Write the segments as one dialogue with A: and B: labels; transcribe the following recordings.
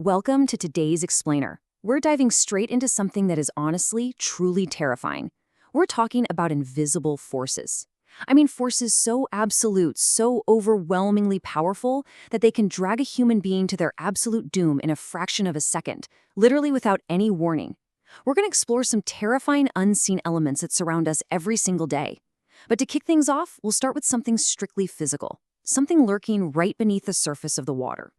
A: Welcome to today's Explainer. We're diving straight into something that is honestly, truly terrifying. We're talking about invisible forces. I mean, forces so absolute, so overwhelmingly powerful that they can drag a human being to their absolute doom in a fraction of a second, literally without any warning. We're going to explore some terrifying unseen elements that surround us every single day. But to kick things off, we'll start with something strictly physical, something lurking right beneath the surface of the water.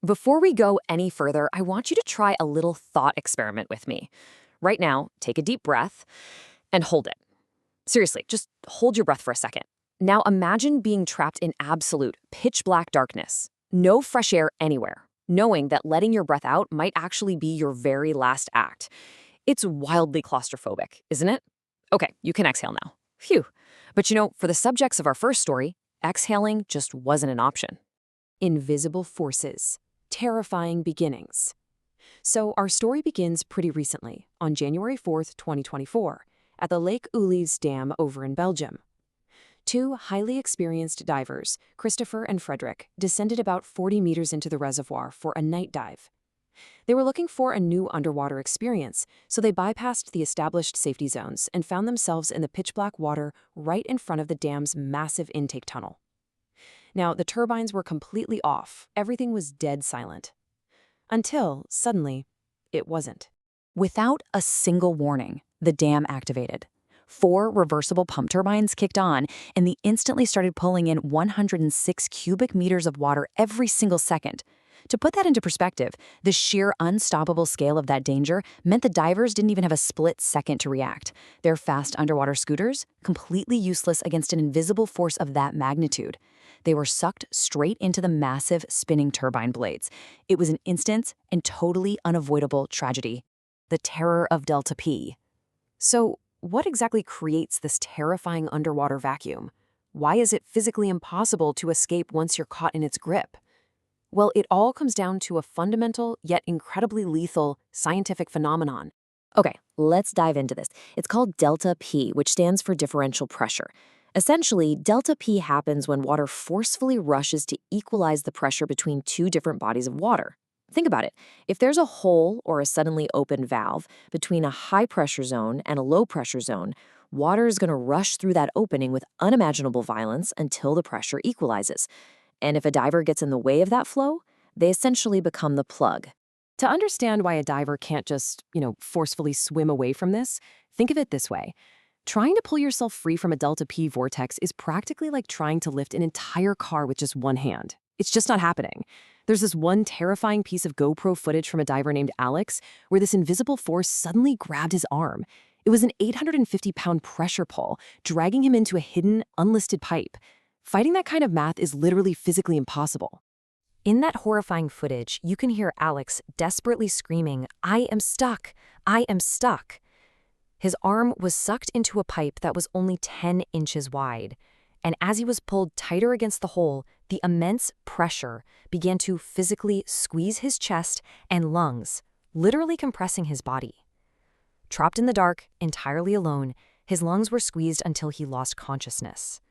A: Before we go any further, I want you to try a little thought experiment with me. Right now, take a deep breath and hold it. Seriously, just hold your breath for a second. Now imagine being trapped in absolute pitch black darkness. No fresh air anywhere, knowing that letting your breath out might actually be your very last act. It's wildly claustrophobic, isn't it? Okay, you can exhale now. Phew. But for the subjects of our first story, exhaling just wasn't an option. Invisible forces. Terrifying beginnings. So our story begins pretty recently, on January 4th, 2024, at the Lake Ulis Dam over in Belgium. Two highly experienced divers, Christopher and Frederick, descended about 40 meters into the reservoir for a night dive. They were looking for a new underwater experience, so they bypassed the established safety zones and found themselves in the pitch-black water right in front of the dam's massive intake tunnel. Now, the turbines were completely off. Everything was dead silent. Until, suddenly, it wasn't. Without a single warning, the dam activated. 4 reversible pump turbines kicked on, and they instantly started pulling in 106 cubic meters of water every single second. To put that into perspective, the sheer unstoppable scale of that danger meant the divers didn't even have a split second to react. Their fast underwater scooters, completely useless against an invisible force of that magnitude. They were sucked straight into the massive spinning turbine blades. It was an instant and totally unavoidable tragedy. The terror of Delta P. So, what exactly creates this terrifying underwater vacuum? Why is it physically impossible to escape once you're caught in its grip? Well, it all comes down to a fundamental, yet incredibly lethal, scientific phenomenon. Okay, let's dive into this. It's called delta P, which stands for differential pressure. Essentially, delta P happens when water forcefully rushes to equalize the pressure between two different bodies of water. Think about it. If there's a hole or a suddenly open valve between a high-pressure zone and a low-pressure zone, water is going to rush through that opening with unimaginable violence until the pressure equalizes. And if a diver gets in the way of that flow, they essentially become the plug. To understand why a diver can't just, forcefully swim away from this, think of it this way. Trying to pull yourself free from a delta P vortex is practically like trying to lift an entire car with just one hand. It's just not happening. There's this one terrifying piece of GoPro footage from a diver named Alex where this invisible force suddenly grabbed his arm. It was an 850-pound pressure pull, dragging him into a hidden, unlisted pipe. Fighting that kind of math is literally physically impossible. In that horrifying footage, you can hear Alex desperately screaming, "I am stuck! I am stuck!" His arm was sucked into a pipe that was only 10 inches wide. And as he was pulled tighter against the hole, the immense pressure began to physically squeeze his chest and lungs, literally compressing his body. Trapped in the dark, entirely alone, his lungs were squeezed until he lost consciousness.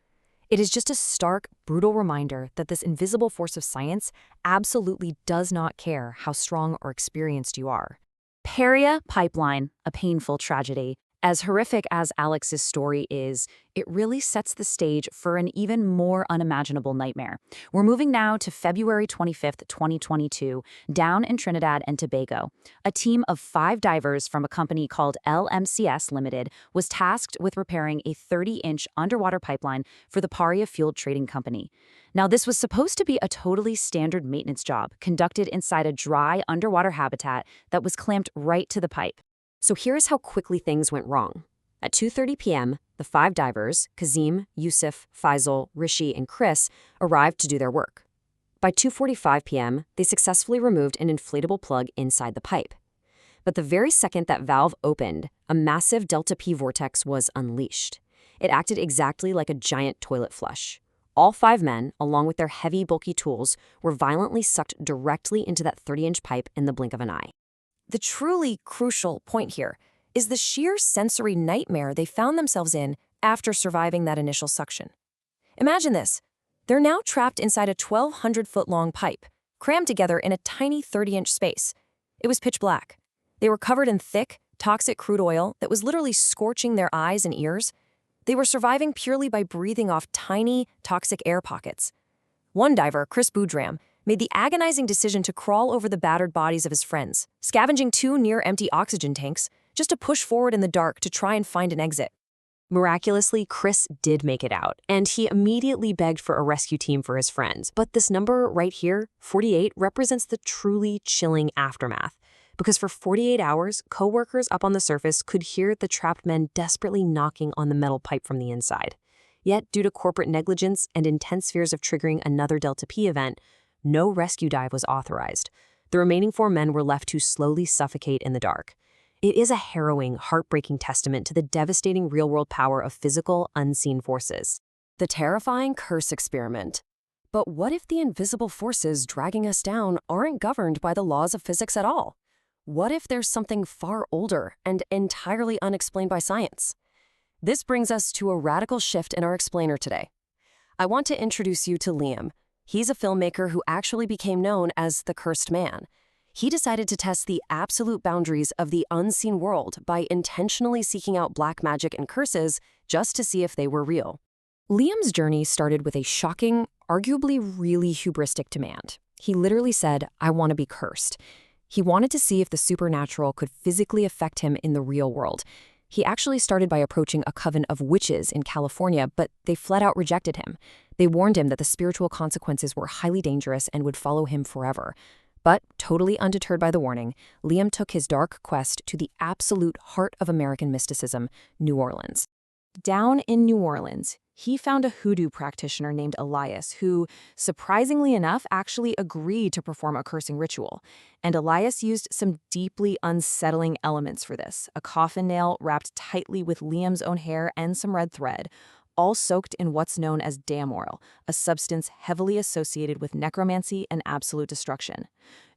A: It is just a stark, brutal reminder that this invisible force of science absolutely does not care how strong or experienced you are. Peria Pipeline, a painful tragedy. As horrific as Alex's story is, it really sets the stage for an even more unimaginable nightmare. We're moving now to February 25th, 2022, down in Trinidad and Tobago. A team of 5 divers from a company called LMCS Limited was tasked with repairing a 30-inch underwater pipeline for the Paria Fuel Trading Company. Now, this was supposed to be a totally standard maintenance job conducted inside a dry underwater habitat that was clamped right to the pipe. So here's how quickly things went wrong. At 2:30 p.m., the 5 divers, Kazim, Yusuf, Faisal, Rishi, and Chris, arrived to do their work. By 2:45 p.m., they successfully removed an inflatable plug inside the pipe. But the very second that valve opened, a massive delta P vortex was unleashed. It acted exactly like a giant toilet flush. All 5 men, along with their heavy, bulky tools, were violently sucked directly into that 30-inch pipe in the blink of an eye. The truly crucial point here is the sheer sensory nightmare they found themselves in after surviving that initial suction. Imagine this. They're now trapped inside a 1,200-foot-long pipe, crammed together in a tiny 30-inch space. It was pitch black. They were covered in thick, toxic crude oil that was literally scorching their eyes and ears. They were surviving purely by breathing off tiny, toxic air pockets. One diver, Chris Boudram, made the agonizing decision to crawl over the battered bodies of his friends, scavenging 2 near-empty oxygen tanks just to push forward in the dark to try and find an exit. Miraculously, Chris did make it out, and he immediately begged for a rescue team for his friends. But this number right here, 48, represents the truly chilling aftermath. Because for 48 hours, coworkers up on the surface could hear the trapped men desperately knocking on the metal pipe from the inside. Yet, due to corporate negligence and intense fears of triggering another Delta P event, no rescue dive was authorized. The remaining 4 men were left to slowly suffocate in the dark. It is a harrowing, heartbreaking testament to the devastating real-world power of physical, unseen forces. The terrifying curse experiment. But what if the invisible forces dragging us down aren't governed by the laws of physics at all? What if there's something far older and entirely unexplained by science? This brings us to a radical shift in our explainer today. I want to introduce you to Liam. He's a filmmaker who actually became known as the Cursed Man. He decided to test the absolute boundaries of the unseen world by intentionally seeking out black magic and curses just to see if they were real. Liam's journey started with a shocking, arguably really hubristic demand. He literally said, "I want to be cursed." He wanted to see if the supernatural could physically affect him in the real world. He actually started by approaching a coven of witches in California, but they flat out rejected him. They warned him that the spiritual consequences were highly dangerous and would follow him forever. But, totally undeterred by the warning, Liam took his dark quest to the absolute heart of American mysticism, New Orleans. Down in New Orleans, he found a hoodoo practitioner named Elias who, surprisingly enough, actually agreed to perform a cursing ritual. And Elias used some deeply unsettling elements for this, a coffin nail wrapped tightly with Liam's own hair and some red thread, all soaked in what's known as damn oil, a substance heavily associated with necromancy and absolute destruction.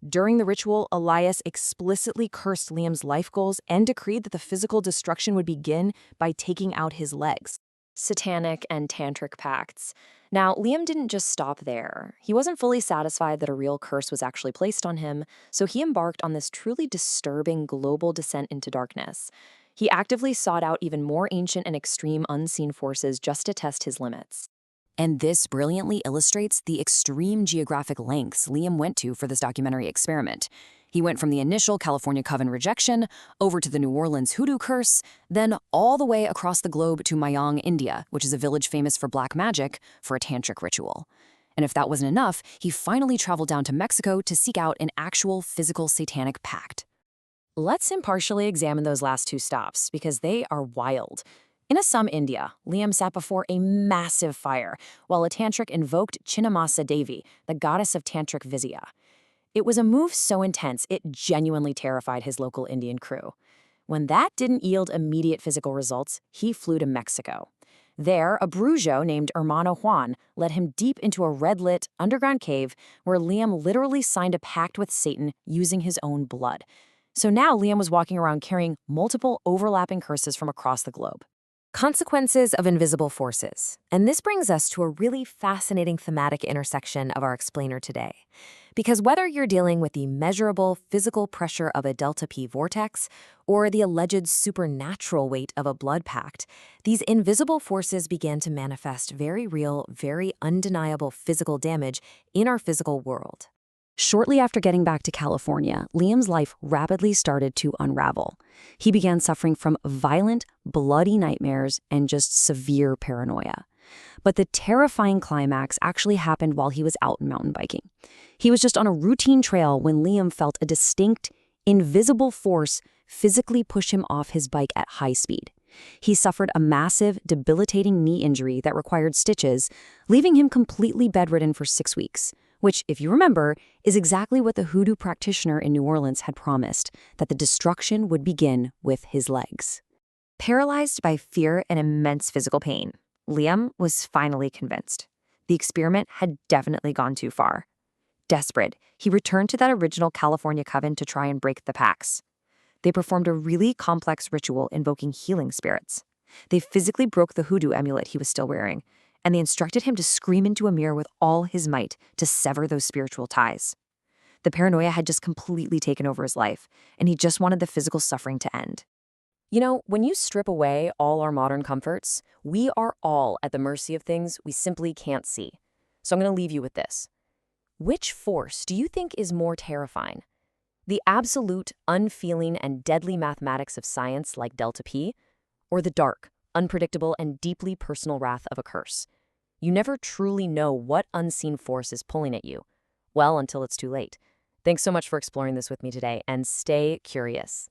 A: During the ritual, Elias explicitly cursed Liam's life goals and decreed that the physical destruction would begin by taking out his legs. Satanic and tantric pacts. Now, Liam didn't just stop there. He wasn't fully satisfied that a real curse was actually placed on him, so he embarked on this truly disturbing global descent into darkness. He actively sought out even more ancient and extreme unseen forces just to test his limits. And this brilliantly illustrates the extreme geographic lengths Liam went to for this documentary experiment. He went from the initial California coven rejection over to the New Orleans hoodoo curse, then all the way across the globe to Mayang, India, which is a village famous for black magic, for a tantric ritual. And if that wasn't enough, he finally traveled down to Mexico to seek out an actual physical satanic pact. Let's impartially examine those last 2 stops, because they are wild. In Assam, India, Liam sat before a massive fire, while a tantric invoked Chinnamasa Devi, the goddess of tantric Vizya. It was a move so intense, it genuinely terrified his local Indian crew. When that didn't yield immediate physical results, he flew to Mexico. There, a brujo named Hermano Juan led him deep into a red-lit, underground cave where Liam literally signed a pact with Satan using his own blood. So now Liam was walking around carrying multiple overlapping curses from across the globe. Consequences of invisible forces. And this brings us to a really fascinating thematic intersection of our explainer today. Because whether you're dealing with the measurable physical pressure of a delta P vortex or the alleged supernatural weight of a blood pact, these invisible forces began to manifest very real, very undeniable physical damage in our physical world. Shortly after getting back to California, Liam's life rapidly started to unravel. He began suffering from violent, bloody nightmares and just severe paranoia. But the terrifying climax actually happened while he was out mountain biking. He was just on a routine trail when Liam felt a distinct, invisible force physically push him off his bike at high speed. He suffered a massive, debilitating knee injury that required stitches, leaving him completely bedridden for 6 weeks. Which, if you remember, is exactly what the hoodoo practitioner in New Orleans had promised, that the destruction would begin with his legs. Paralyzed by fear and immense physical pain, Liam was finally convinced. The experiment had definitely gone too far. Desperate, he returned to that original California coven to try and break the pacts. They performed a really complex ritual invoking healing spirits. They physically broke the hoodoo amulet he was still wearing, and they instructed him to scream into a mirror with all his might to sever those spiritual ties. The paranoia had just completely taken over his life, and he just wanted the physical suffering to end. You know, when you strip away all our modern comforts, we are all at the mercy of things we simply can't see. So I'm going to leave you with this. Which force do you think is more terrifying? The absolute, unfeeling, and deadly mathematics of science like delta P, or the dark, unpredictable, and deeply personal wrath of a curse? You never truly know what unseen force is pulling at you. Well, until it's too late. Thanks so much for exploring this with me today, and stay curious.